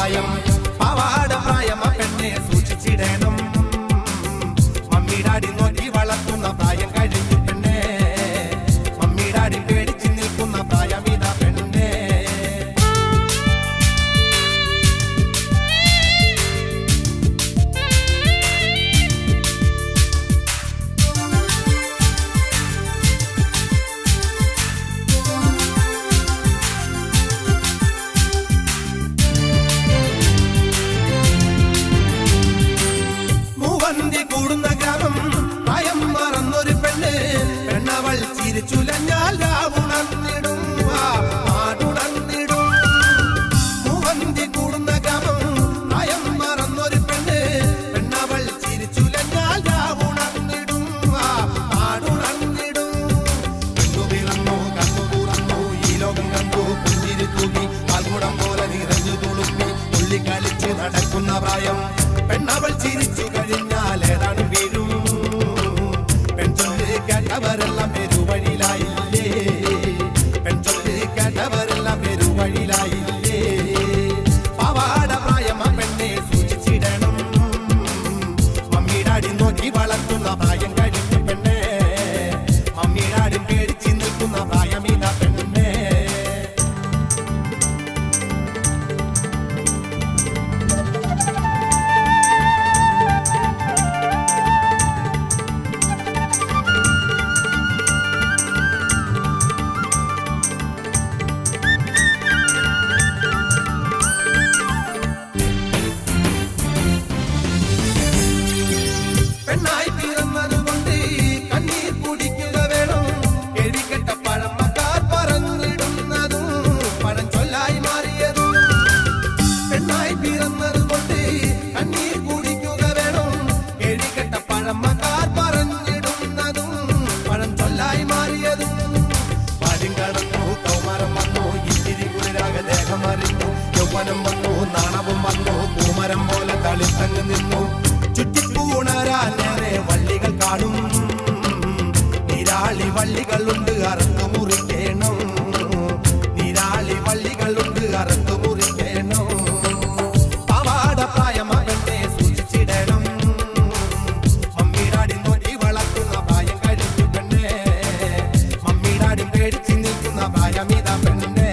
പ്രായം പാവാട പ്രായം പെണ്ണെ സൂക്ഷിച്ചിടണം മമ്മി ഡാഡി നോക്കി വളർത്തുന്ന പ്രായം കഴിഞ്ഞു പെണ്ണെ മമ്മി ഡാഡി പേടിച്ച് നിൽക്കുന്ന പ്രായം ഇതാ പെണ്ണെ കൂടുന്ന ഗ്രാമം പ്രായം മറന്നൊരു പെണ്ണ് പെണ്ണവൾ ചിരിച്ചുലഞ്ഞാൽ രാവുണർന്നിടും നാടുണർന്നിടും മൂവന്തി കൂടുന്ന ഗ്രാമം പ്രായം മറന്നൊരു പെണ്ണ് പെണ്ണവൾ ചിരിച്ചുലഞ്ഞാൽ രാവുണർന്നിടും നാടുണർന്നിടും കണ്ണു പിറന്നു കണ്ണു തുറന്നു ഈ ലോകം കണ്ടു പുഞ്ചിരി തൂകി പാൽക്കുടം പോലെ നിറഞ്ഞു തുളുപ്പി തുള്ളിക്കളിച്ച് നടക്കുന്ന പ്രായം പെണ്ണവൾ ചിരിച്ചു കഴിഞ്ഞാൽ ഏതാണ് വീഴും പെൺചൊല്ല് കേട്ടവരെല്ലാം പെരുവഴിയിലായില്ലേ പെൺചൊല്ല് കേട്ടവരെല്ലാം പെരുവഴിയിലായില്ലേ പാവാട പ്രായം പെണ്ണെ സൂക്ഷിച്ചിടണം മമ്മി ഡാഡി നോക്കി വളർത്തുന്ന പ്രായം കഴിഞ്ഞു പെണ്ണെ മമ്മി ഡാഡി പേടിച്ച് നിൽക്കുന്ന പ്രായം ഇതാ പെണ്ണെ പെണ്ണായി പിറന്നതുകൊണ്ട് കണ്ണീർ കുടിക്കുക വേണം എഴുതിക്കെട്ട പഴമക്കാർ പറഞ്ഞിടുന്നതും പഴം ചൊല്ലായി മാറിയതും പെണ്ണായി പിറന്നതുകൊണ്ട് കണ്ണീർ കുടിക്കുക വേണം എഴുതിക്കെട്ട പഴമക്കാർ പറഞ്ഞിടുന്നതും പഴം ചൊല്ലായി മാറിയതും പാടും കടന്നു കൗമാരം വന്നു ഇത്തിരി കുളിരാക ദേഹം അറിഞ്ഞു യൗവനം വന്നു നാണവും വന്നു പൂമരം പോലെ തളിത്തങ്ങ് നിന്നു ചുറ്റിപ്പൂണരാനേറെ വള്ളികൾ കാണും നിരാളി വള്ളികളുണ്ട് അറുത്തു മുറിക്കണം നിരാളി വള്ളികളുണ്ട് അറുത്തു മുറിക്കണം പാവാട പ്രായം പെണ്ണെ സൂക്ഷിച്ചിടണം മമ്മി ഡാഡി നോക്കി വളർത്തുന്ന പ്രായം കഴിഞ്ഞു പെണ്ണെ മമ്മി ഡാഡി പേടിച്ച് നിൽക്കുന്ന പ്രായം ഇതാ പെണ്ണെ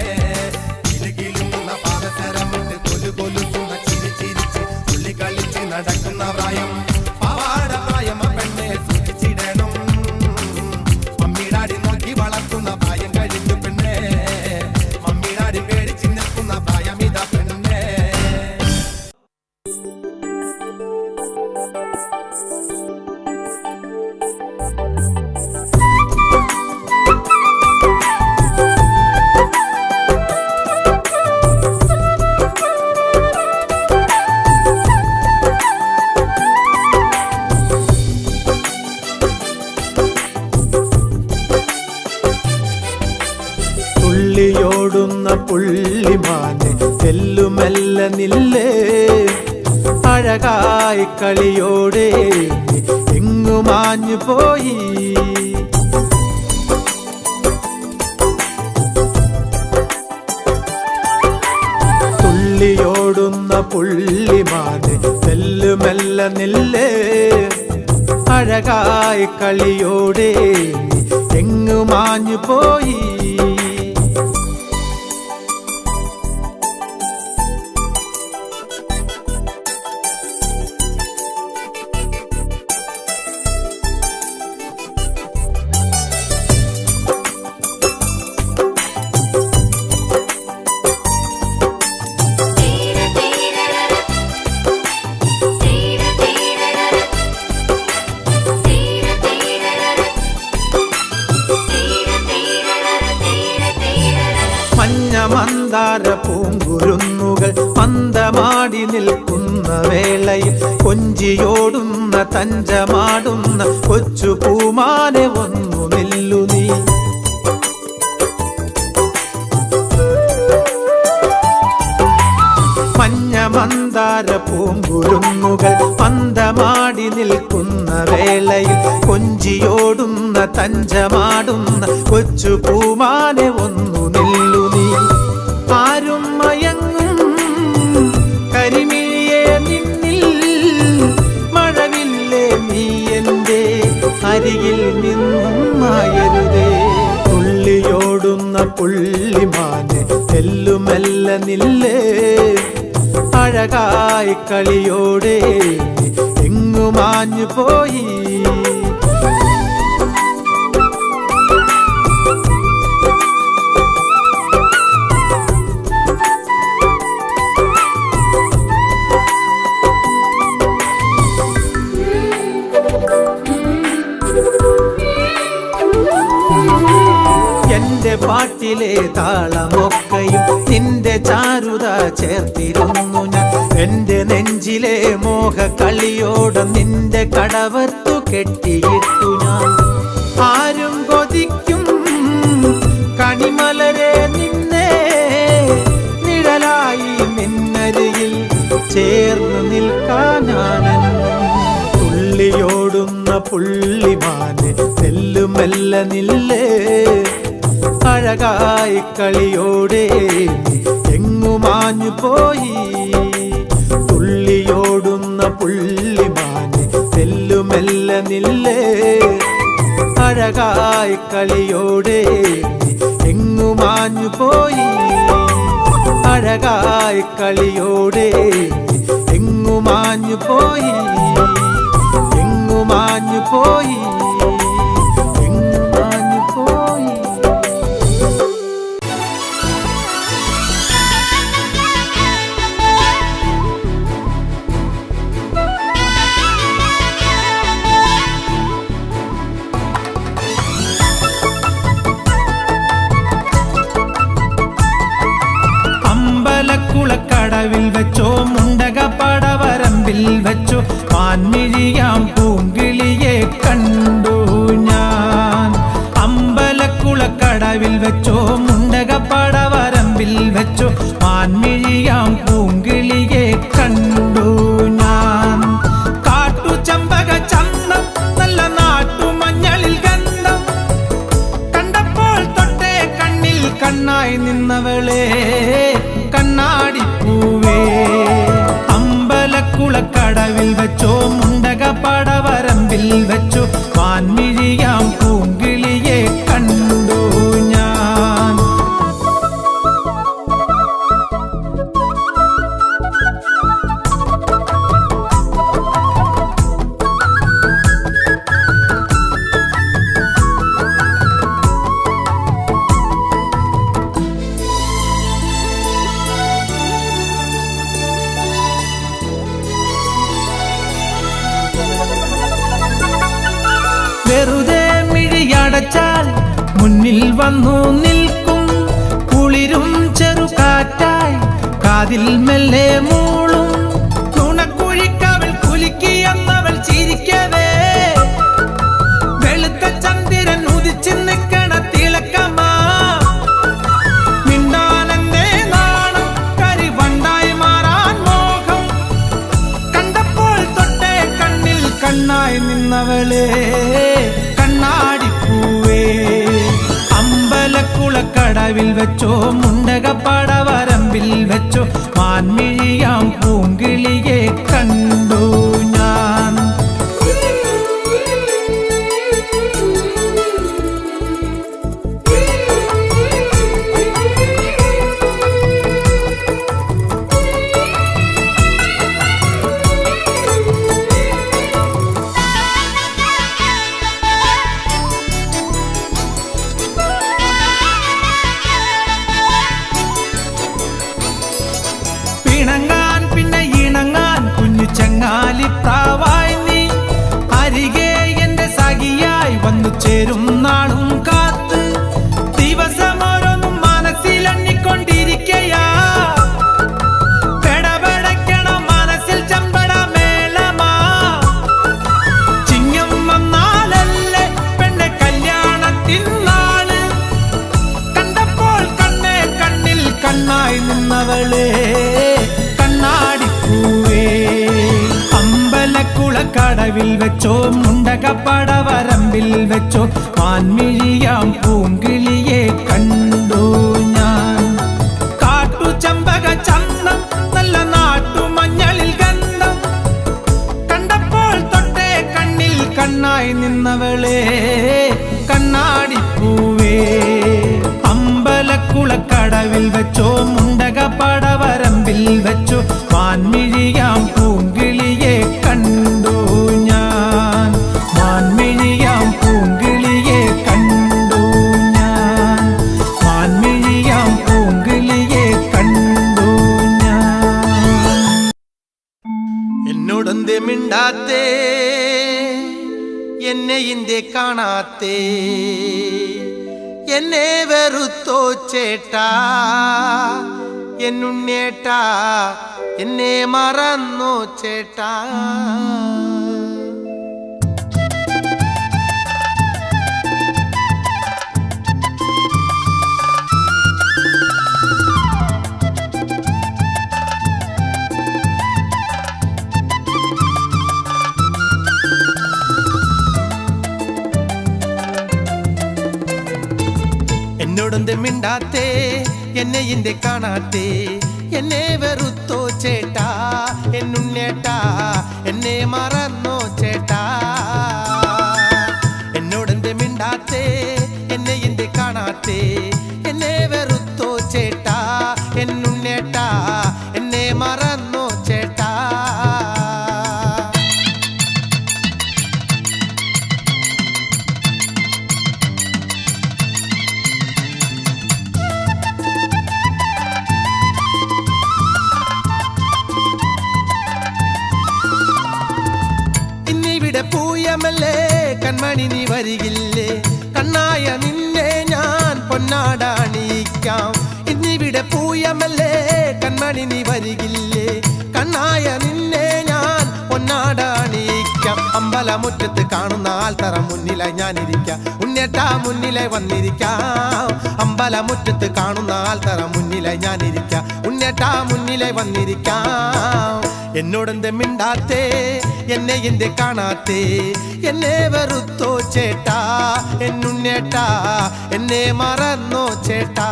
കിലുകിലുന്ന പാദസരമിട്ട് കൊലുകൊലുക്കുന്ന ചിരി ചിരിച്ച് തുള്ളിക്കളിച്ച് നടക്കുന്ന പ്രായം പാവാട പ്രായം പെണ്ണെ സൂക്ഷിച്ചിടണം മമ്മി ഡാഡി നോക്കി വളർത്തുന്ന പ്രായം കഴിഞ്ഞു പെണ്ണെ മമ്മി ഡാഡി പേടിച്ച് നിൽക്കുന്ന പ്രായം ഇതാ പെണ്ണെ തുള്ളിയോടുന്ന പുള്ളിമാനെ തെല്ലുമെല്ല നില്ലേ അഴകായി കളിയോടെ എങ്ങു മാഞ്ഞു പോയി തുള്ളിയോടുന്ന പുള്ളിമാനെ തെല്ലുമെല്ല നില്ലേ അഴകായി കളിയോടെ എങ്ങു മാഞ്ഞു പോയി മന്ദാര പൂങ്കുരുന്നുകൾ മന്ദമാടി നിൽക്കുന്ന വേളയിൽ കൊഞ്ചിയോടുന്ന തഞ്ചമാടുന്ന കൊച്ചു പൂമാനെ ഒന്നു നില്ലു നീ മന്ദാര പൂങ്കുരുന്നുകൾ മന്ദമാടി നിൽക്കുന്ന വേളയിൽ കൊഞ്ചിയോടുന്ന തഞ്ചമാടുന്ന കൊച്ചു പൂമാനെ ഒന്നു നില്ലു നീ ആരും മയങ്ങും പുള്ളിമാനെ തെല്ലുമെല്ല നില്ലേ അഴകായി കളിയോടെ എങ്ങു മാഞ്ഞു പോയി എന്റെ പാട്ടിലെ താളമൊക്കെയും നിന്റെ ചാരുത ചേർത്തിരുന്നു ഞാൻ എന്റെ നെഞ്ചിലെ മോഹ കളിയോടെ നിന്റെ കടവത്തു കെട്ടിയിട്ടു ഞാൻ ആരും കൊതിക്കും കണിമലരെ നിന്നെ നിഴലായി നിന്നരികിൽ ചേർന്ന് നിൽക്കാനാണെന്നും തുള്ളിയോടുന്ന പുള്ളിമാനെ തെല്ലുമെല്ല നില്ലേ അഴകായി കളിയോടെ എങ്ങു മാഞ്ഞു പോയി തുള്ളിയോടുന്ന പുള്ളിമാനെ തെല്ലുമെല്ല നില്ലേ അഴകായി കളിയോടെ എങ്ങു മാഞ്ഞു പോയി അഴകായി കളിയോടെ എങ്ങു മാഞ്ഞു പോയി എങ്ങു മാഞ്ഞു പോയി എങ്ങു മാഞ്ഞു പോയി അമ്പലക്കുളക്കടവിൽ വെച്ചോ മുണ്ടകപ്പടവരമ്പിൽ വെച്ചോ മാൻമിഴിയാം പൂങ്കിളിയെ കണ്ടു ഞാൻ അമ്പലക്കുളക്കടവിൽ വെച്ചോ മുണ്ടകപ്പടവരമ്പിൽ വെച്ചോ മാൻമിഴിയാം പൂങ്കിളിയെ കണ്ടു ഞാൻ കാട്ടുചമ്പക ചന്തം നല്ല നാട്ടുമഞ്ഞളിൽ ഗന്ധം കണ്ടപ്പോൾ തൊട്ടേ കണ്ണിൽ കണ്ണായി നിന്നവളെ കണ്ണാടിപ്പൂവേ അമ്പലക്കുളക്കടവിൽ വെച്ചോ മുണ്ടകപ്പടവരമ്പിൽ വെച്ചോ മാൻമിഴിയാം പൂങ്കിളിയെ കണ്ടു ഞാൻ വെറുതെ മിഴിയടച്ചാൽ മുന്നിൽ വന്നു നിൽക്കും കുളിരും ചെറുകാറ്റായി കാതിൽ മെല്ലെ മൂളും നുണക്കുഴിക്കവൾ കുലുക്കിയെന്നവൾ ചിരിക്കവേ വെളുത്ത ചന്ദ്രൻ ഉദിച്ചു നിൽക്കണ തിളക്കമാ മിണ്ടാനെന്തേ നാണം കരിവണ്ടായി മാറാൻ മോഹം കണ്ടപ്പോൾ തൊട്ടേ കണ്ണിൽ കണ്ണായി നിന്നവളെ കണ്ണാടിപ്പൂവേ അമ്പലക്കുളക്കടവിൽ വെച്ചോ മുണ്ടകപ്പടവരമ്പിൽ വെച്ചോ മാൻമിഴിയാം പൂങ്കിളിയെ കണ്ടു ഞാൻ പിണങ്ങാൻ പിന്നെ ഇണങ്ങാൻ കുഞ്ഞു ചങ്ങാലിപ്രാവായി നീ അരികെ എന്റെ സഖിയായി വന്നു ചേരും നാളും കാത്ത് ദിവസമോരോന്നും മനസ്സിലെണ്ണിക്കൊണ്ടിരിക്കയാ പെടപെടയ്ക്കണ മനസ്സിൽ ചമ്പട മേളമാ ചിങ്ങം വന്നാലല്ലേ പെണ്ണെ കല്യാണത്തിൻ നാള് കണ്ടപ്പോൾ കണ്ണേ കണ്ണിൽ കണ്ണായി നിന്നവളെ കണ്ണാടിപ്പൂവേ അമ്പലക്കുളക്കടവിൽ വെച്ചോ മുണ്ടകപ്പടവരമ്പിൽ വെച്ചോ മാൻമിഴിയാം പൂങ്കിളിയെ കണ്ടു ഞാൻ കാട്ടുചമ്പക ചന്തം നല്ല നാട്ടുമഞ്ഞളിൽ ഗന്ധം കണ്ടപ്പോൾ തൊട്ടേ കണ്ണിൽ കണ്ണായി നിന്നവളെ കണ്ണാടിപ്പൂവേ അമ്പല മനസ്സിൽ വെച്ചു മാൻമിഴിയാം പൂങ്കിളിയെ കണ്ടു ഞാൻ. മാൻമിഴിയാം പൂങ്കിളിയെ കണ്ടു ഞാൻ. മാൻമിഴിയാം പൂങ്കിളിയെ കണ്ടു ഞാൻ. എന്നോടൊന്തേ മിണ്ടാത്തേ, എന്നെ ഇന്ത്യ കാണാത്തേ, എന്നെ വെറുത്തോ ചേട്ടാ, എന്നുണ്ണേട്ടാ, എന്നെ മറന്നോ ചേട്ടാ. എന്നോടൊന്തേ മിണ്ടാത്തേ, എന്നെ ഇന്ത്യ കാണാത്തേ, എന്നെ വെറുത്തോ ചേട്ടാ, എന്നുണ്ണേട്ടാ, എന്നെ മറന്നോ ചേട്ടാ. എന്നോടെന്തേ മിണ്ടാത്തേ, എന്നെ ഇന്ത്യ കാണാത്തേ, എന്നെ വെറുത്തോ ചേട്ടാ, എന്നുണ്ണേട്ടാ, എന്നെ മറന്നോ ചേട്ടാ. പൂയമല്ലേ കൺമണി നീ വരികില്ലേ, കണ്ണായ നിന്നെ ഞാൻ പൊന്നാടാണിക്കാം. ഇന്നിവിടെ പൂയമല്ലേ കൺമണി നീ വരികില്ലേ, കണ്ണായ നിന്നെ ഞാൻ പൊന്നാടാണിക്കാം. അമ്പലമുറ്റത്ത് കാണുന്ന ആൾത്തറ മുന്നിലായി ഞാനിരിക്കാം, ഉണ്ണേട്ടാ മുന്നിലായി വന്നിരിക്കാം. അമ്പലമുറ്റത്ത് കാണുന്ന ആൾത്തറ മുന്നിലായി ഞാനിരിക്കാം, ഉണ്ണേട്ടാ മുന്നിലായി വന്നിരിക്കാം. എന്നോടെന്തേ മിണ്ടാത്തേ, എന്നെ ഇന്ത്യ കാണാത്തേ, എന്നെ വെറുത്തോ ചേട്ടാ, എന്നുണ്ണേട്ടാ, എന്നെ മറന്നോ ചേട്ടാ.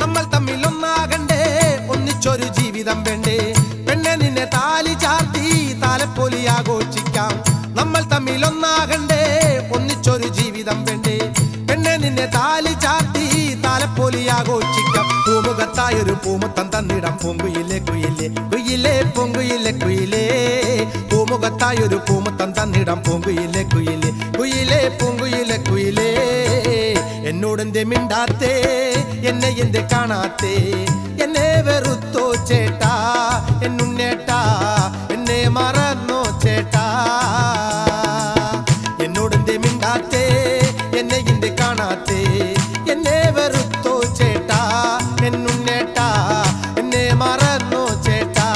നമ്മൾ തമ്മിൽ ഒന്നാകണ്ടേ, ഒന്നിച്ചൊരു ജീവിതം വേണ്ടേ, പെണ്ണെ നിന്നെ താലി ചാർത്തി താലപ്പൊലി ആഘോഷിക്കാം. നമ്മൾ തമ്മിൽ ഒന്നാകണ്ടേ, ഒന്നിച്ചൊരു ജീവിതം വേണ്ടേ, പെണ്ണെ നിന്നെ താലി ചാർത്തി താലപ്പൊലി ആഘോഷിക്കാം. പൂമുഖത്തായൊരു പൂമുത്തം തന്നിടം പൂങ്കുയിലെ കുയിലേ, കുയിലേ പൂങ്കുയിലെ കുയിലേ. പൂമുഖത്തായൊരു പൂമുത്തം തന്നിടം പൂങ്കുയിലെ കുയിലേ, കുയിലേ പൂങ്കുയിലെ കുയിലേ. എന്നോടെന്തേ മിണ്ടാത്തേ, എന്നെ എന്ത് കാണാത്തേ, എന്നെ വെറുത്തോ ചേട്ടാ, എന്നുണ്ണേട്ടാ, എന്നെ മറന്നോ ചേട്ടാ. എന്നോടെന്തേ മിണ്ടാത്തേ, എന്നെ ഇന്ത്യ കാണാത്തേ, എന്നെ വെറുത്തോ ചേട്ടാ, എന്നുണ്ണേട്ടാ, എന്നെ മറന്നോ ചേട്ടാ.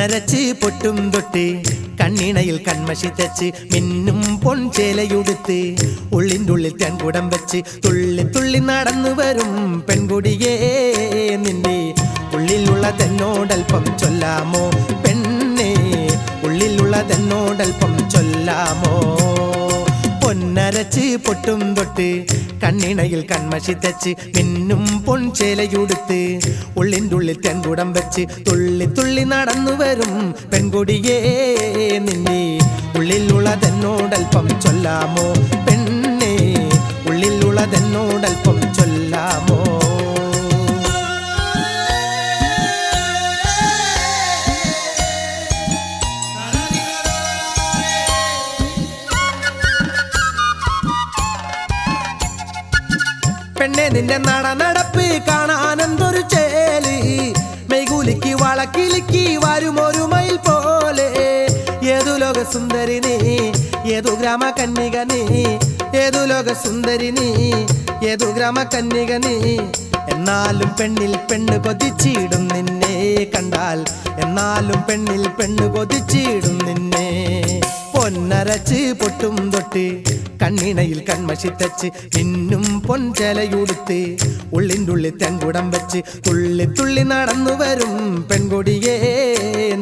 പൊന്നരച്ച് പൊട്ടും തൊട്ട് കണ്ണിണയിൽ കൺമഷി തച്ച് മിന്നും പൊൻചേലയുടുത്ത് ഉള്ളിൻ്റെ ഉള്ളിൽ തെൻകുടം വെച്ച് തുള്ളി തുള്ളി നടന്നു വരും പെൺകുടിയേ നിന്റെ ഉള്ളിലുള്ളതെന്നോടൽപ്പം ചൊല്ലാമോ പെണ്ണേ ഉള്ളിലുള്ളതെന്നോടൽപ്പം ചൊല്ലാമോ പൊന്നരച്ച് പൊട്ടും തൊട്ട് കണ്ണിണയിൽ കൺമഷി തച്ച് മിന്നും പൊൻചേലയുടുത്ത് ഉള്ളിൻ്റെ ഉള്ളിൽ തെൻകുടം വെച്ച് തുള്ളി തുള്ളി നടന്നു വരും പെൺകുടിയേ നിന്നെ ഉള്ളിലുള്ളതെന്നോടൽപ്പം ചൊല്ലാമോ പെണ്ണേ ഉള്ളിലുള്ളതെന്നോടൽപ്പം ചൊല്ലാമോ പെണ്ണെ നിന്റെ നടപ്പ് കാണാനെന്തൊരു ചേല് മെയ്കുലിക്ക് വളക്കിലിക്ക് വരുമൊരു മയിൽ പോലെ ഏതു ലോക സുന്ദരി നീ ഏതു ഗ്രാമ കന്യക നീ ഏതു ലോക സുന്ദരി നീ ഏതു ഗ്രാമ കന്യക നീ എന്നാലും പെണ്ണിൽ പെണ്ണ് കൊതിച്ചിടും നിന്നെ കണ്ടാൽ എന്നാലും പെണ്ണിൽ പെണ്ണ് കൊതിച്ചിടും നിന്നെ പൊന്നരച്ച് പൊട്ടും തൊട്ട് കണ്ണിണയിൽ കൺമഷി തച്ച് മിന്നും പൊൻചേലയുടുത്ത് ഉള്ളിൻ്റെ ഉള്ളിൽ തെൻകുടം വെച്ച് തുള്ളി തുള്ളി നടന്നു വരും പെൺകുടിയേ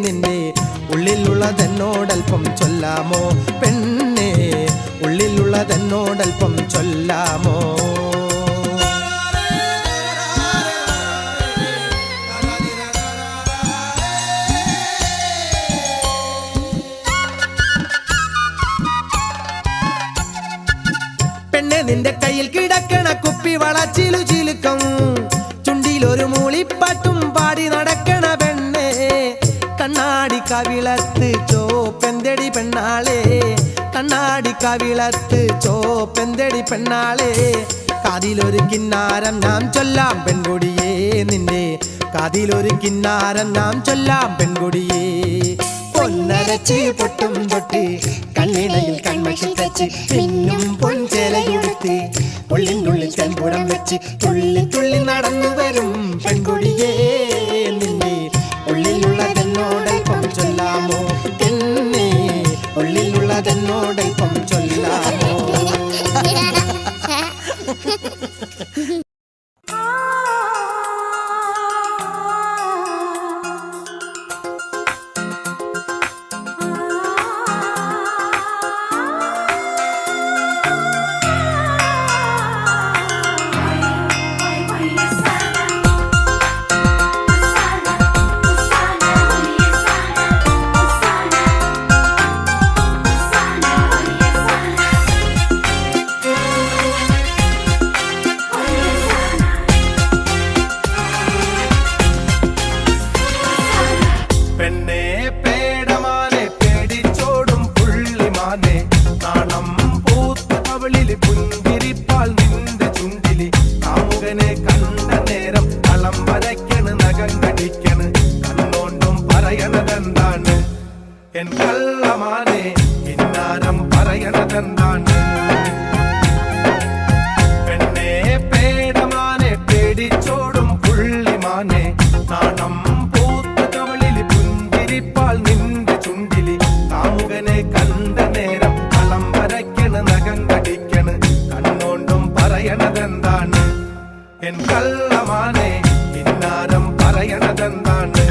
നിന്നെ ഉള്ളിലുള്ളതെന്നോടൽപ്പം ചൊല്ലാമോ പെണ്ണേ ഉള്ളിലുള്ളതെന്നോടൽപ്പം ചൊല്ലാമോ പെണ്ണെ നിന്റെ കയ്യിൽ കിടക്കണ കുപ്പി വളച്ചിലു ചിലുക്കം ചുണ്ടിലൊരു മൂളിപ്പാട്ടും പാടി നടക്കണ പെണ്ണെ കണ്ണാടി കവിളത്ത് ചോപ്പെന്തടി പെണ്ണാളെ കണ്ണാടി കവിളത്ത് ചോപ്പെന്തടി പെണ്ണാളെ കാതിലൊരു കിന്നാരം ഞാൻ ചൊല്ലാം പെൺകുടിയേ നിന്റെ കാതിലൊരു കിന്നാരം ഞാൻ ചൊല്ലാം പെൺകുടിയേ പൊന്നരച്ച് പൊട്ടും തൊട്ട് കണ്ണിണയിൽ കൺമഷി തച്ച് മിന്നും പൊൻചേലയുടുത്ത് ഉള്ളിൻ്റെ ഉള്ളിൽ തെൻകുടം വെച്ച് തുള്ളി തുള്ളി നടന്നു വരും പെൺകുടിയേ നിന്നെ ഉള്ളിലുള്ളതെന്നോടൽപ്പം ചൊല്ലാമോ പെണ്ണേ ഉള്ളിലുള്ളതെന്നോടൽപ്പം ചൊല്ലാമോ എൻ കള്ളമാനെ പിന്നാരം പറയണതെന്താണ് പെണ്ണെ പേടമാനെ പേടിച്ചോടും പുള്ളിമാനെ നാണം പൂത്ത കവളിൽ പുഞ്ചിരിപ്പാൽ നിന്റെ ചുണ്ടിലി കാമുകനെ കണ്ട നേരം കളം വരയ്ക്കണ് നഖം കടിക്കണ് കണ്ണോണ്ടും പറയണതെന്താണ് എൻ കള്ളമാനെ പിന്നാരം പറയണതെന്താണ്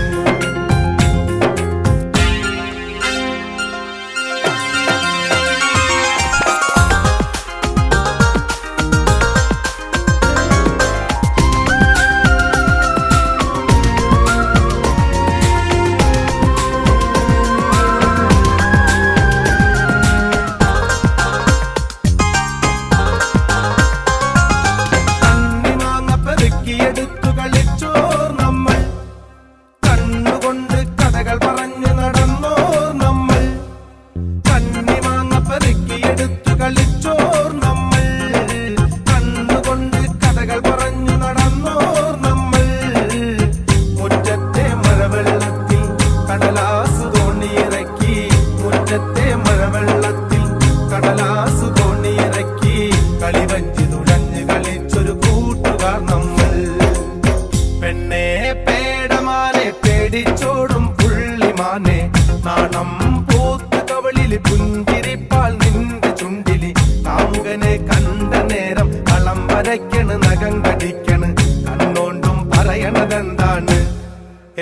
പുഞ്ചിരിപ്പാൽ നിന്റെ ചുണ്ടിലി കാമുകനെ കണ്ട നേരം കളം വരയ്ക്കണ് നഖം കടിക്കണ് കണ്ണോണ്ടും പറയണതെന്താണ്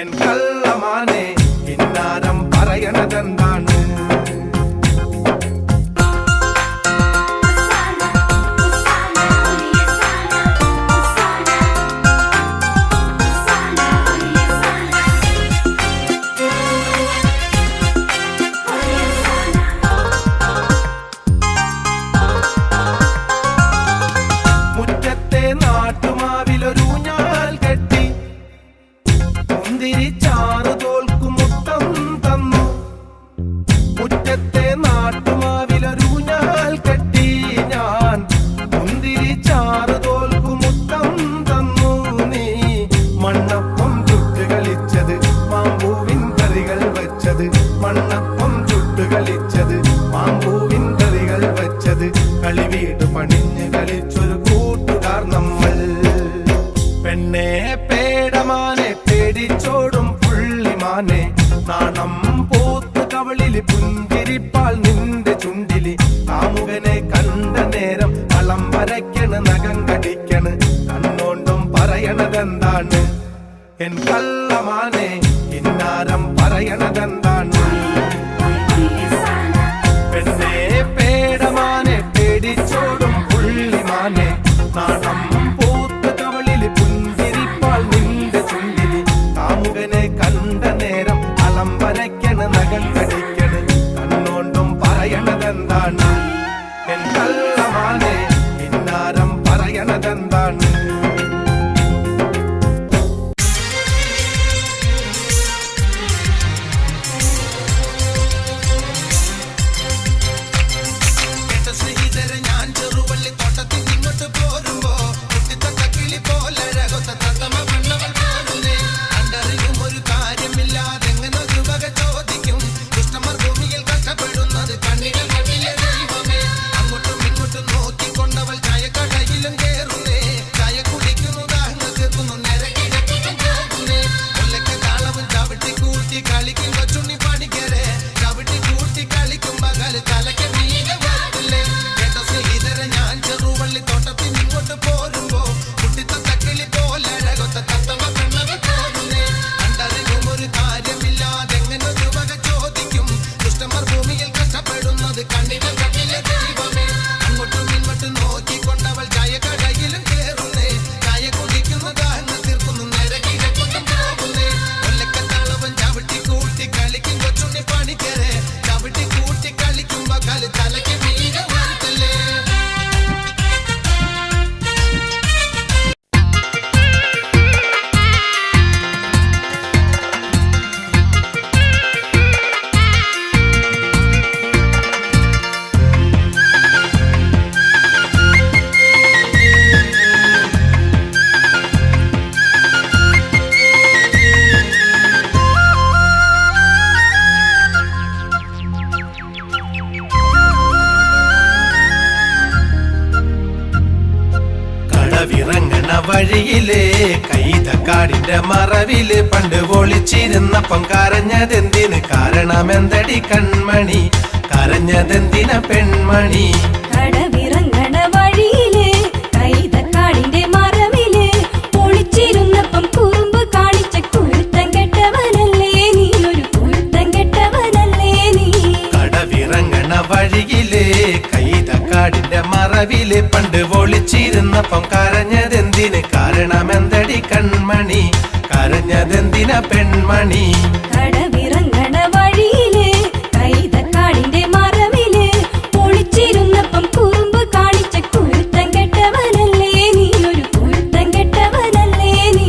എൻ കള്ളമാനെ കിന്നാരം പറയണതെന്താണ് നാട്ടുമാവിലൊരൂഞ്ഞാൽ കെട്ടി മുന്തിരിച്ചാറ് തോൽക്കും മുത്തം തന്നു മുറ്റത്തെ നാട്ടുമാവിലൊരൂഞ്ഞാൽ കെട്ടി ഞാൻ മുന്തിരിച്ചാറ് തോൽക്കും മുത്തം തന്നു നീ മണ്ണപ്പം ചുട്ട് കളിച്ചത് മാമ്പൂവിൻ കറികൾ വെച്ചത് മണ്ണപ്പം ചുട്ട് കളിച്ചത് മാമ്പൂവിൻ കറികൾ വെച്ചത് കളിവീട് പണിഞ്ഞ് കളിച്ചൊരു കൂട്ടുകാർ നമ്മൾ പെണ്ണെ പേടമാനെ പേടിച്ചോടും പുള്ളിമാനെ നാണം പൂത്ത് കവളില് പുഞ്ചിരിപ്പാൽ നിന്റെ ചുണ്ടില് കാമുകനെ കണ്ട നേരം കളം വരയ്ക്കണ് നഖം കടിക്കണ് കണ്ണോണ്ടും പറയണതെന്താണ് എൻ കള്ളമാനെ കിന്നാരം പറയണതെന്താണ് പെണ്ണെ പേടമാനെ പേടിച്ചോടും പുള്ളിമാനെ നാണം പൂത്ത് കവളില് പുഞ്ചിരിപ്പാൽ നിന്റെ ചുണ്ടില് കാമുകനെ കണ്ട നേരം കളം വരയ്ക്കണ് നഖം കടിക്കണ് കണ്ണോണ്ടും പറയണതെന്താണ് എൻ കള്ളമാനെ കിന്നാരം പറയണതെന്താണ് വഴിയിലെ കൈതക്കാടിന്റെ മറവില് പണ്ട് ഒളിച്ചിരുന്നപ്പം കരഞ്ഞതെന്തിന് കാരണമെന്തടി കൺമണി കരഞ്ഞതെന്തിന പെൺമണി കടവിറങ്ങണ വഴിയിലെ കൈതക്കാടിന്റെ മറവില് ഒളിച്ചിരുന്നപ്പം കുറുമ്പ് കാണിച്ച കുരുത്തം കെട്ടവനല്ലേ നീ ഒരു കുരുത്തം കെട്ടവനല്ലേ നീ കടവിറങ്ങണ വഴിയിലെ കൈതക്കാടിന്റെ മറവില് പണ്ട് ഒളിച്ചിരുന്നപ്പം കരഞ്ഞതെന്തിന് കാരണമെന്തടി കൺമണി കരഞ്ഞതെന്തിന പെൺമണി കടവിറങ്ങണ വഴിയിലെ കൈതക്കാടിന്റെ മറവില് ഒളിച്ചിരുന്നപ്പം കുറുമ്പ് കാണിച്ച കുരുത്തം കെട്ടവനല്ലേ നീ ഒരു കുരുത്തം കെട്ടവനല്ലേ നീ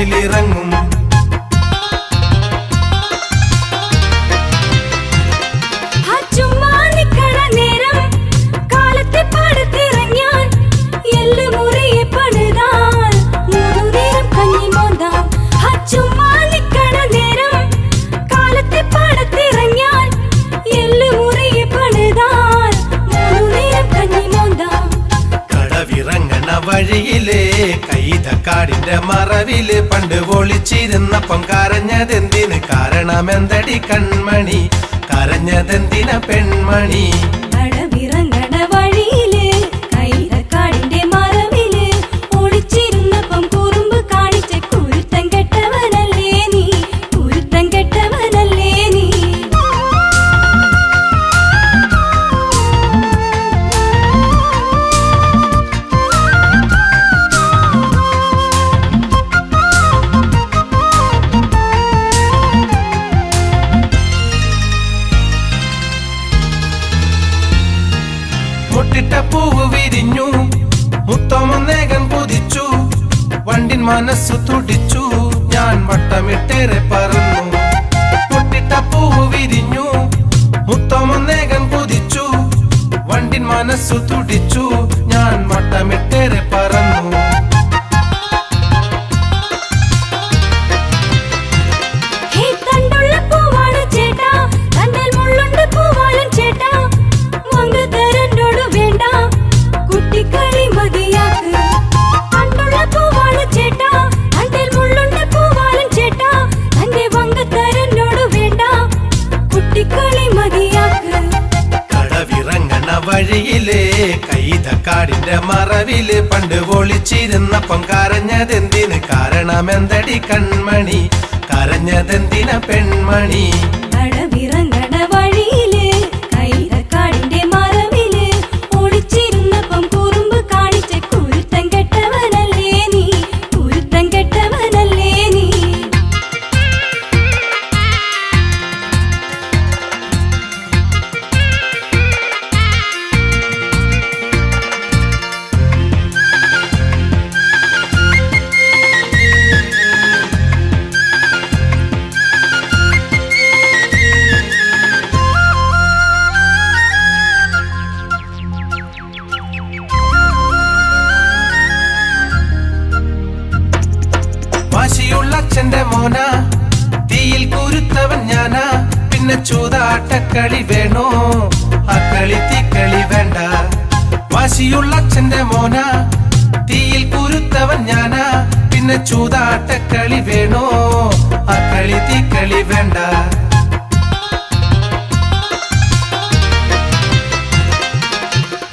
മുന്നിലിറങ്ങും. ചുമ്മാ നിക്കണ നേരം കാലത്തെ പാടത്തിറങ്ങിയാൽ എല്ല് മുറിയെ പണിതാൽ മുഴുനേരം കഞ്ഞി മോന്താം. ചുമ്മാ നിക്കണ നേരം കാലത്തെ പാടത്തിറങ്ങിയാൽ എല്ല് മുറിയെ പണിതാൽ മുഴുനേരം കഞ്ഞി മോന്താം. കടവിറങ്ങണ വഴിയിലെ കൈതക്കാടിന്റെ മറവില് പണ്ട് ഒളിച്ചിരുന്നപ്പം കരഞ്ഞതെന്തിന്? കാരണമെന്തടി കൺമണി, കരഞ്ഞതെന്തിന പെൺമണി? കടവിറങ്ങണ വഴിയില് കൈതക്കാടിന്റെ മറവില് ഒളിച്ചിരുന്നപ്പം കുറുമ്പ് കാണിച്ച കുരുത്തം കെട്ടവനല്ലേ നീ, കുരുത്തം കെട്ടവനല്ലേ നീ. മുട്ടിട്ട പൂവ് വിരിഞ്ഞു, മുത്തമൊന്നേകൻ കുതിച്ചു, വണ്ടിൻ മനസ്സു തുടിച്ചു, ഞാൻ വട്ടമിട്ടേറെ പറന്നു. മുട്ടിട്ട പൂവ് വിരിഞ്ഞു, മുത്തമൊന്നേകൻ കുതിച്ചു, വണ്ടിൻ മനസ്സു തുടിച്ചു, ഞാൻ വട്ടമിട്ടേറെ പറന്നു. ഹേ തണ്ടുള്ള പൂവാണ് ചേട്ടാ, തണ്ടൽ മുള്ളുണ്ട് പൂവാലൻ ചേട്ടാ, മംഗതരനോട് വേണ്ട കുട്ടിക്കളി മതിയാക്ക്. തണ്ടുള്ള പൂവാണ് ചേട്ടാ, തണ്ടൽ മുള്ളുണ്ട് പൂവാലൻ ചേട്ടാ, തന്റെ വങ്കത്തരനോട് വേണ്ട കുട്ടിക്കളി മതിയാക്ക്. കടവിറങ്ങണ വഴിയിലെ കൈതക്കാടിന്റെ മറവില് പണ്ട് ഒളിച്ചിരുന്നപ്പം കരഞ്ഞതെന്തിന്? കാരണമെന്തടി കൺമണി, കരഞ്ഞതെന്തിന പെൺമണി? കടവിറങ്ങണ വഴിയില് കൈതക്കാടിന്റെ മറവില് ഒളിച്ചിരുന്നപ്പം കുറുമ്പ് കാണിച്ച കുരുത്തം കെട്ടവനല്ലേ നീ, കുരുത്തം കെട്ടവനല്ലേ നീ. വാശിയുള്ള അച്ഛന്റെ മോന, തീയിൽ കുരുത്തവൻ ഞാനാ, പിന്നെ ചൂതാട്ടക്കളി വേണോ? ആ കളി തീക്കളി വേണ്ട. വാശിയുള്ള അച്ഛന്റെ മോന, തീയിൽ കുരുത്തവൻ ഞാനാ, പിന്നെ ചൂതാട്ടക്കളി വേണോ? ആ കളി തീക്കളി വേണ്ട.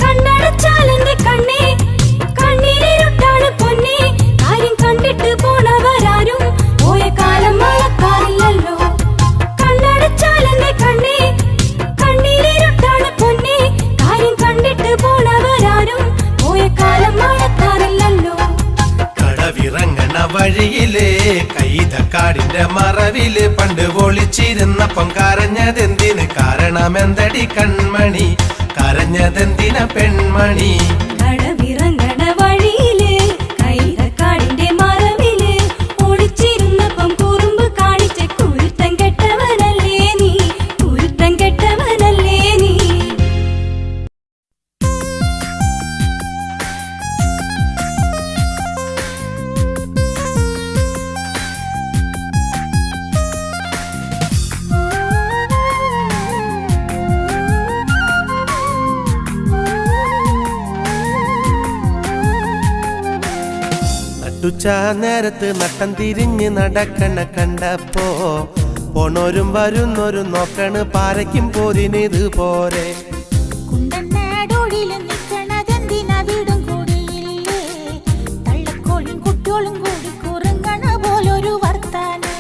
കണ്ണടച്ചാലെന്റെ കണ്ണേ കണ്ണീരിരുട്ടാണ് പൊന്നേ, കാര്യം കണ്ടിട്ട് പോണവരാരും പോയ കാലം മറക്കാറില്ലല്ലോ. കണ്ണടച്ചാലെന്റെ കണ്ണേ കണ്ണീരിരുട്ടാണ് പൊന്നേ, കാര്യം കണ്ടിട്ട് പോണവരാരും പോയ കാലം മറക്കാറില്ലല്ലോ. കടവിറങ്ങണ വഴിയിലെ കൈതക്കാടിന്റെ മറവില് പണ്ട് ഒളിച്ചിരുന്നപ്പം കരഞ്ഞതെന്തിന്? കാരണമെന്തടി കൺമണി, കരഞ്ഞതെന്തിന പെൺമണി? കടവിറങ്ങണ വഴിയില് കൈതക്കാടിന്റെ മറവില് ഒളിച്ചിരുന്നപ്പം കുറുമ്പ് കാണിച്ച കുരുത്തം കെട്ടവനല്ലേ നീ, കുരുത്തം കെട്ടവനല്ലേ നീ. നട്ടുച്ച നേരത്ത് നട്ടം തിരിഞ്ഞ് നടക്കണ കണ്ടപ്പോ പോണോരും വരുന്നോരും നോക്കണ് പാരയ്ക്കും പോരിനിത് പോരെ. കുണ്ടനാടോടില് നിക്കണതെന്തിനാ വീടും കൂടിയില്ലേ, തള്ളക്കോഴും കുട്ടിയോളും കൂടി കുറുങ്ങണ പോലൊരു വർത്താനം.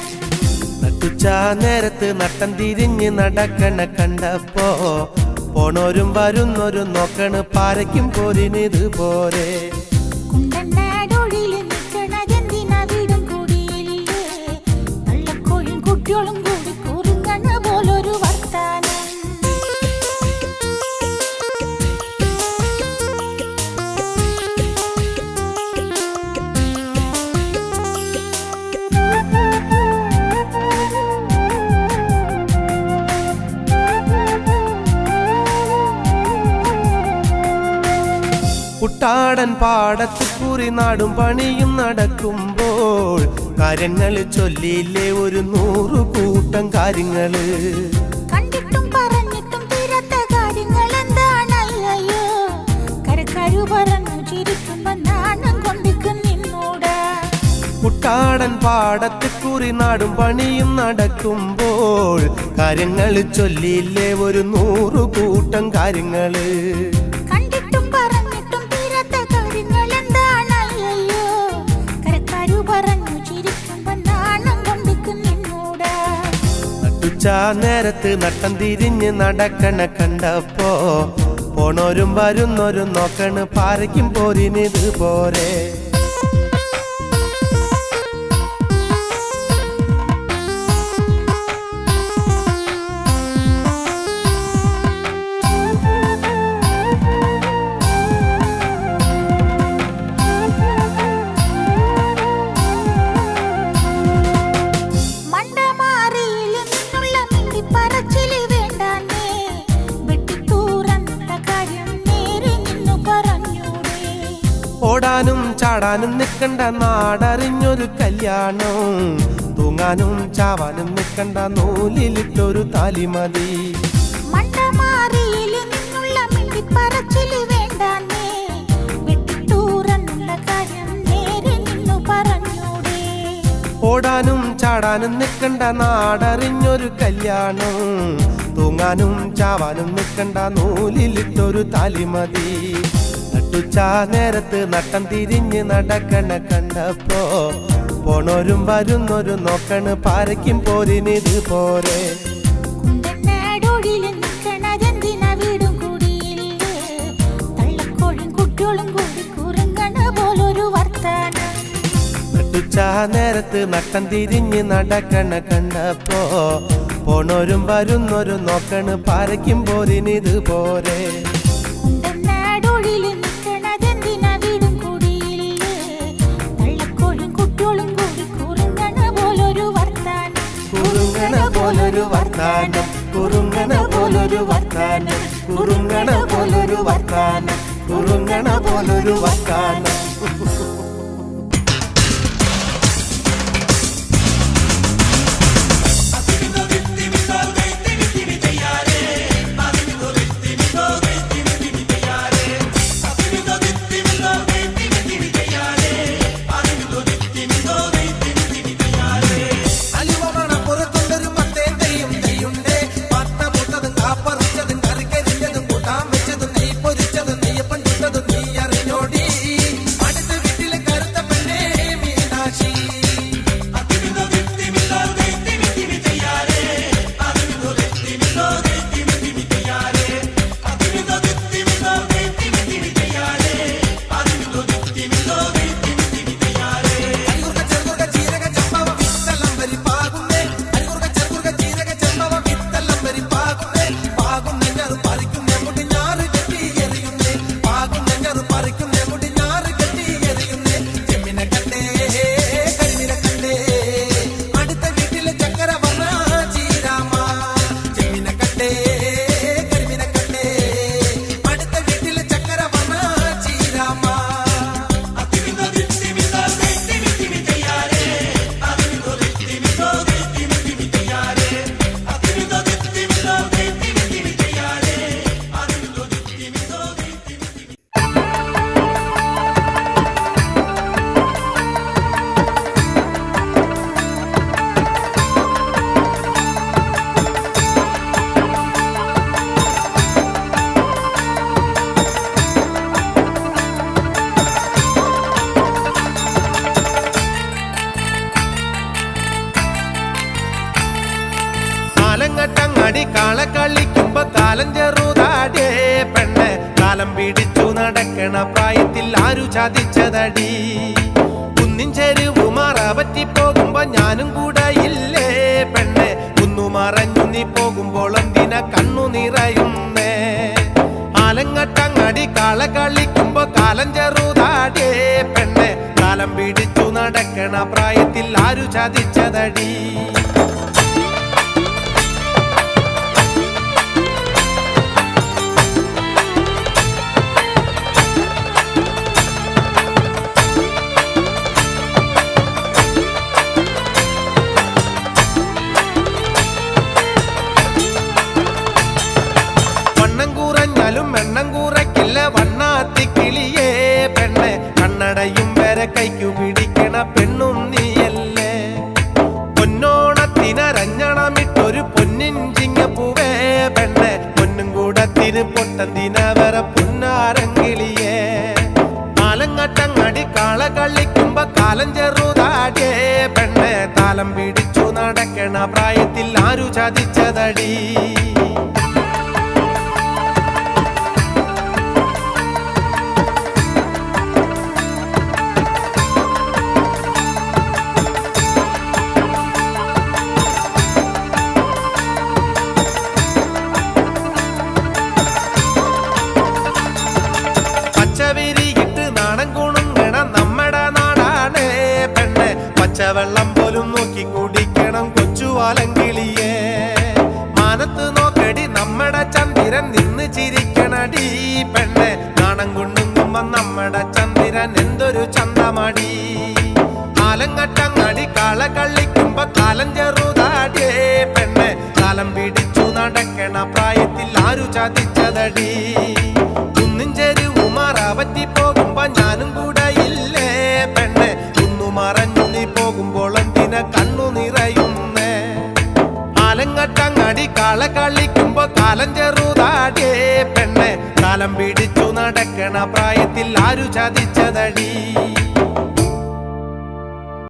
നട്ടുച്ച നേരത്ത് നട്ടം തിരിഞ്ഞ് നടക്കണ കണ്ടപ്പോ പോണോരും വരുന്നോരും നോക്കണ് പാരയ്ക്കും പോരിനിത് പോരെ. കുണ്ടനാടോടില് നിക്കണതെന്തിനാ വീടും കൂടിയില്ലേ, തള്ളക്കോഴും കുട്ടിയോളും കൂടി കുറുങ്ങണ പോലൊരു വർത്താനം. കുട്ടാടൻ പാടത്ത് കുറി നാടും പണിയും നടക്കുമ്പോൾ കാര്യങ്ങൾ ചൊല്ലിയില്ലേ ഒരു 100 കൂട്ടം കാര്യങ്ങള്. കണ്ടിട്ടും പറഞ്ഞിട്ടും തീരാത്ത കാര്യങ്ങൾ എന്താണ് അയ്യോ, കരക്കാരു പറഞ്ഞു ചിരിക്കുമ്പോ നാണം കൊണ്ടിക്ക് നിന്നൂടാ. കുട്ടാടൻ പാടത്ത് കുറി നാടും പണിയും നടക്കുമ്പോൾ കാര്യങ്ങൾ ചൊല്ലിയില്ലേ ഒരു 100 കൂട്ടം കാര്യങ്ങള്. കണ്ടിട്ടും പറഞ്ഞിട്ടും തീരാത്ത കാര്യങ്ങൾ എന്താണ് അയ്യോ, കരക്കാരു പറഞ്ഞു ചിരിക്കുമ്പോ നാണം കൊണ്ടിക്ക് നിന്നൂടാ. നട്ടുച്ചാ നേരത്ത് നട്ടം തിരിഞ്ഞ് നടക്കണ കണ്ടപ്പോ പോണോരും വരുന്നോരും നോക്കണ് പാരയ്ക്കും പോരിനിത് പോരെ. ഓടാനും ചാടാനും നിൽക്കണ്ട നാടറിഞ്ഞൊരു കല്യാണം, തൂങ്ങാനും ചാവാനും നിൽക്കണ്ട നൂലിലിട്ടൊരു താലി മതി. ഓടാനും ചാടാനും നിൽക്കണ്ട നാടറിഞ്ഞൊരു കല്യാണം, തൂങ്ങാനും ചാവാനും നിൽക്കണ്ട നൂലിലിട്ടൊരു താലി മതി. നട്ടുച്ചാ നേരത്ത് നട്ടം തിരിഞ്ഞ് നടക്കണ കണ്ടപ്പോ പോണോരും വരുന്നോരും നോക്കണ് പാരയ്ക്കും പോരിനിത് പോരെ. നട്ടുച്ചാ നേരത്ത് നട്ടം തിരിഞ്ഞ് നടക്കണ കണ്ടപ്പോ പോണോരും വരുന്നോരും നോക്കണ് പാരയ്ക്കും പോരിനിത് പോരെ. പോലൊരു വർത്താനം, കുറുങ്ങണ പോലൊരു വർത്താനം, കുറുങ്ങണ പോലൊരു വർത്താനം, കുറുങ്ങണ പോലൊരു വർത്താനം. കാലങ്ങട്ടങ്ങടി കാള കളിക്കുമ്പോ കാലം ചെറുതാടേ പെണ്ണെ, കാലം പിടിച്ചു നടക്കണ പ്രായത്തിൽ ആരു ചതിച്ചതടി. കുന്നിൻ ചെരുവു മറ പറ്റിപ്പോകുമ്പോ ഞാനും കൂടെ ഇല്ലേ പെണ്ണെ, കുന്നു മറഞ്ഞു നീ പോകുമ്പോൾ എന്തിന കണ്ണു നിറയുന്നേ. ആലങ്ങട്ടങ്ങടി കാള കളിക്കുമ്പോ കാലം ചെറുതാടേ പെണ്ണെ, കാലം പിടിച്ചു നടക്കണ പ്രായത്തിൽ ആരു ചതിച്ചതടി. ചിങ്ങപ്പൂവേ പെണ്ണെ പൊന്നും കൂടത്തിന് പൊട്ടന്തിന വര പുന്നാരങ്കിളിയേ കാലങ്ങട്ടങ്ങടി കാള കളിക്കുമ്പോ കാലം ചെറുതാടിയേ പെണ്ണെ താലം പിടിച്ചു നടക്കണ പ്രായത്തിൽ ആരു ചതിച്ചതടി പച്ചവിരിയിട്ട് നാണം കുണുങ്ങണം നമ്മടെ നാടാണ് പെണ്ണ് പച്ചവെള്ളം പോലും നോക്കി കുടിക്കണം കൊച്ചുവാലങ്കിളിയേ മാനത്ത് നോക്കടി നമ്മടെ ചന്ദ്രൻ നിന്ന് ചിരിക്കണടി പെണ്ണ് നാണം കുണുങ്ങുമ്പോ നമ്മടെ ചന്ദ്രൻ എന്തൊരു ചന്തമടി കാലങ്ങട്ടങ്ങടി കാള കളിക്കുമ്പോ കാലം ചെറുതാടിയേ പെണ്ണ് കാലം പിടിച്ചു നടക്കണ പ്രായത്തിൽ ആരു ചതിച്ചതടി പറ്റി പോകുമ്പോ ഞാനും കൂടെ ഇല്ലേ പെണ്ണെ ഒന്നു മറഞ്ഞു നീ പോകുമ്പോൾ എന്തിന കണ്ണു നിറയുന്നേ ആലങ്ങട്ടങ്ങടി കാള കളിക്കുമ്പോ കാലം ചെറുതാടിയേ പെണ്ണെ കാലം പിടിച്ചു നടക്കണ പ്രായത്തിൽ ആരു ചതിച്ചതടി